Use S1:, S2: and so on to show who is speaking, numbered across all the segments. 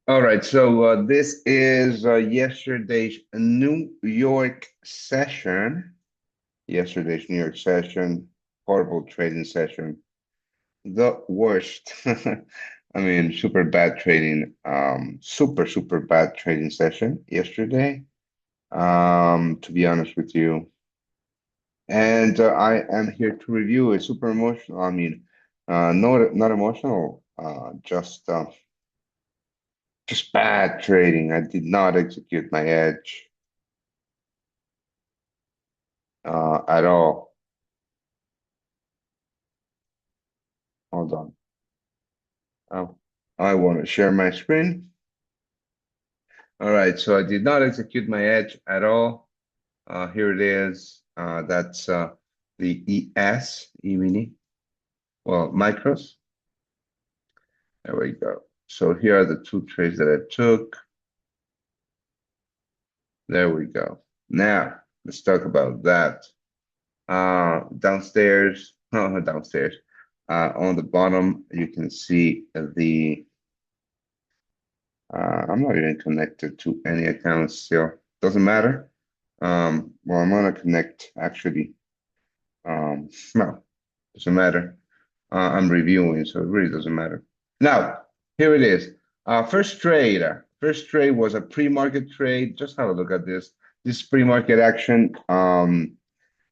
S1: All right, so this is yesterday's New York session. Yesterday's New York session, horrible trading session, the worst. I mean, super bad trading, super bad trading session yesterday. To be honest with you, and I am here to review a super emotional. I mean, not emotional, just bad trading. I did not execute my edge at all. Hold on. Oh, I want to share my screen. All right, so I did not execute my edge at all. Here it is. That's the E-mini. Well, micros. There we go. So here are the two trades that I took. There we go. Now, let's talk about that. Downstairs, downstairs. On the bottom, you can see I'm not even connected to any accounts still. Doesn't matter. Well, I'm gonna connect actually. No, doesn't matter. I'm reviewing, so it really doesn't matter. Now, here it is. First trade. First trade was a pre-market trade. Just have a look at this. This pre-market action.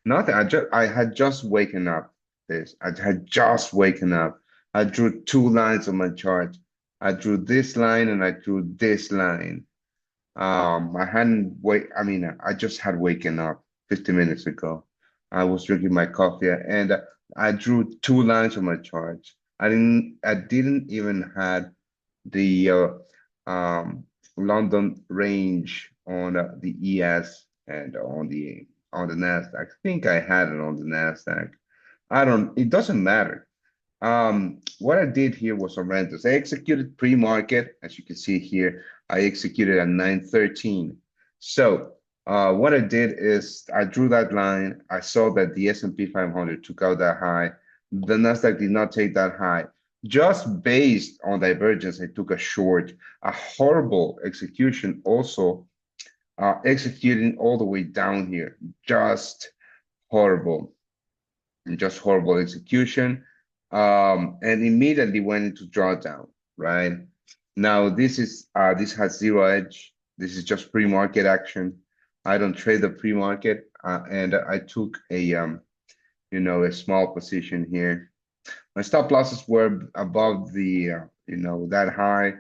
S1: Nothing. I had just waken up. I had just waken up. I drew two lines on my chart. I drew this line and I drew this line. I hadn't wait. I mean, I just had waken up 50 minutes ago. I was drinking my coffee and I drew two lines on my chart. I didn't even had the London range on the ES and on the Nasdaq. I think I had it on the Nasdaq. I don't. It doesn't matter. What I did here was horrendous. I executed pre-market, as you can see here. I executed at 9:13. So what I did is I drew that line. I saw that the S&P 500 took out that high. The Nasdaq did not take that high. Just based on divergence, I took a short, a horrible execution. Also, executing all the way down here, horrible, just horrible execution. And immediately went into drawdown, right? Now this has zero edge. This is just pre-market action. I don't trade the pre-market, and I took a small position here. My stop losses were above that high.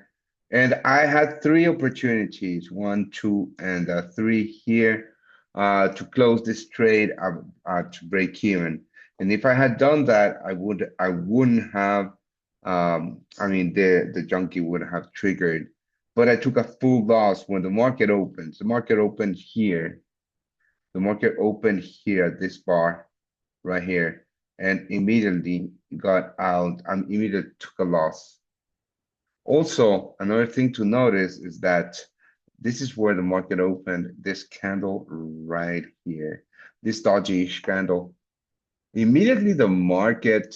S1: And I had three opportunities, one, two, and three here to close this trade to break even. And if I had done that, I wouldn't have I mean the junkie would have triggered. But I took a full loss when the market opens. The market opened here. The market opened here at this bar right here and immediately got out and immediately took a loss. Also, another thing to notice is that this is where the market opened, this candle right here, this dodgy-ish candle. Immediately the market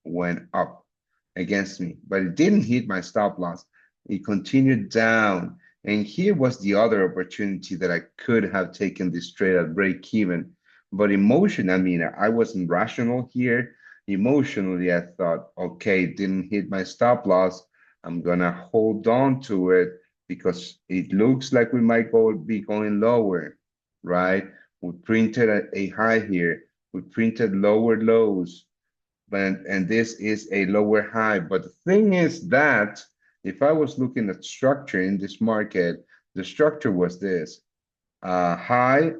S1: went up against me, but it didn't hit my stop loss. It continued down. And here was the other opportunity that I could have taken this trade at break even. But I wasn't rational here. Emotionally, I thought, okay, it didn't hit my stop loss. I'm gonna hold on to it because it looks like we might be going lower, right? We printed a high here. We printed lower lows, and this is a lower high. But the thing is that if I was looking at structure in this market, the structure was this high,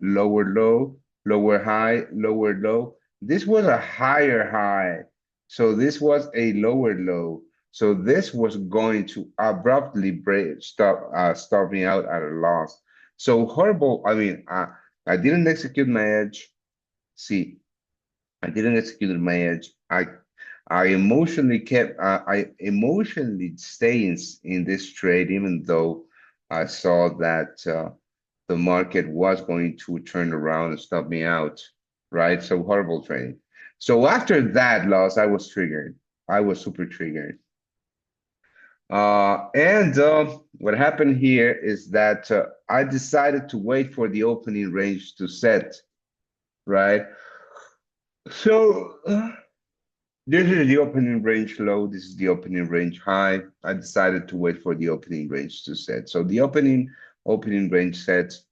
S1: lower low, lower high, lower low. This was a higher high. So this was a lower low. So this was going to abruptly stop me out at a loss. So horrible. I didn't execute my edge. See, I didn't execute my edge. I emotionally stay in this trade, even though I saw that the market was going to turn around and stop me out, right? So horrible trading. So after that loss, I was triggered. I was super triggered. What happened here is that I decided to wait for the opening range to set, right? So this is the opening range low. This is the opening range high. I decided to wait for the opening range to set. So the opening range sets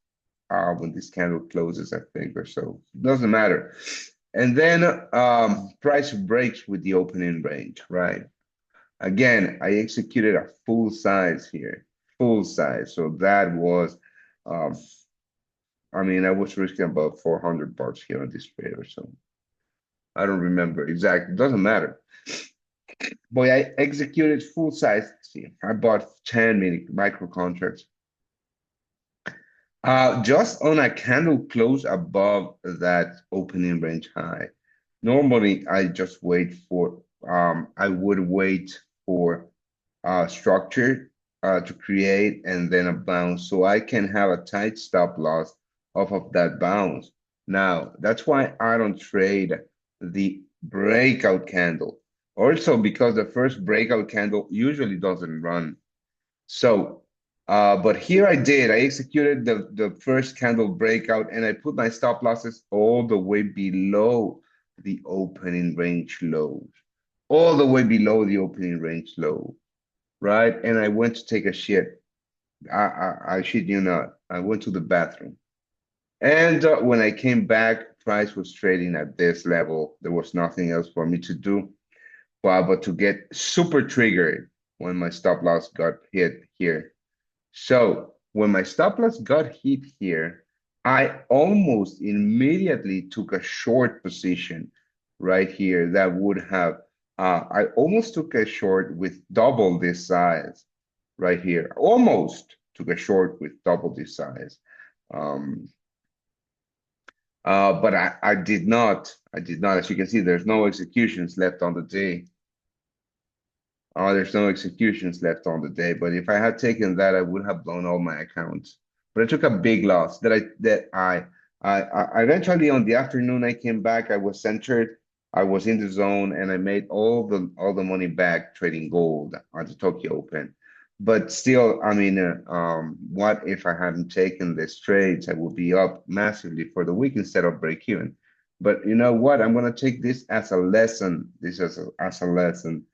S1: when this candle closes, I think, or so. Doesn't matter. And then price breaks with the opening range, right? Again, I executed a full size here, full size. So that was, um, I mean, I was risking about 400 bucks here on this trade or so. I don't remember exactly. It doesn't matter. Boy, I executed full size. See, I bought 10 micro contracts. Just on a candle close above that opening range high. Normally, I just wait for, I would wait for structure to create and then a bounce so I can have a tight stop loss off of that bounce. Now, that's why I don't trade the breakout candle. Also, because the first breakout candle usually doesn't run. So, but here I did. I executed the first candle breakout and I put my stop losses all the way below the opening range lows, all the way below the opening range low, right? And I went to take a shit. I shit you not. I went to the bathroom. And when I came back, price was trading at this level. There was nothing else for me to do but to get super triggered when my stop loss got hit here. So when my stop loss got hit here, I almost immediately took a short position right here that would have, I almost took a short with double this size right here. Almost took a short with double this size. Um, but I did not. I did not. As you can see, there's no executions left on the day. There's no executions left on the day, but if I had taken that, I would have blown all my accounts. But I took a big loss that I eventually on the afternoon I came back. I was centered. I was in the zone, and I made all the money back trading gold on the Tokyo Open. But still, I mean, what if I hadn't taken these trades? I would be up massively for the week instead of break even. But you know what? I'm gonna take this as a lesson. This as a lesson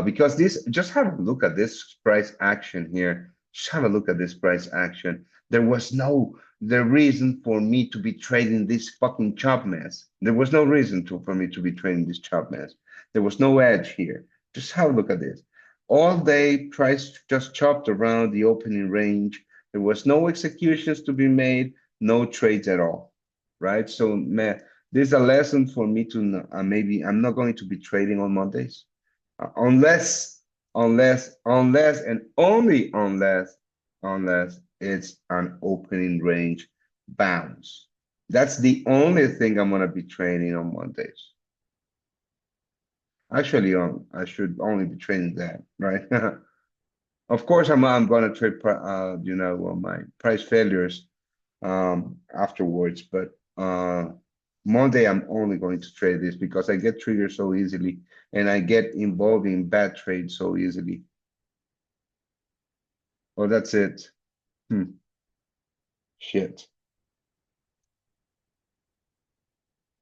S1: because this, just have a look at this price action here. Just have a look at this price action. There was no the reason for me to be trading this fucking chop mess. There was no reason for me to be trading this chop mess. There was no edge here. Just have a look at this. All day, price just chopped around the opening range. There was no executions to be made, no trades at all, right? So, man, this is a lesson for me to maybe I'm not going to be trading on Mondays. Unless, and only unless it's an opening range bounce. That's the only thing I'm gonna be trading on Mondays. Actually, I should only be trading that, right? Of course, I'm gonna trade, my price failures afterwards, but Monday I'm only going to trade this because I get triggered so easily and I get involved in bad trades so easily. Oh, that's it. Hmm. Shit.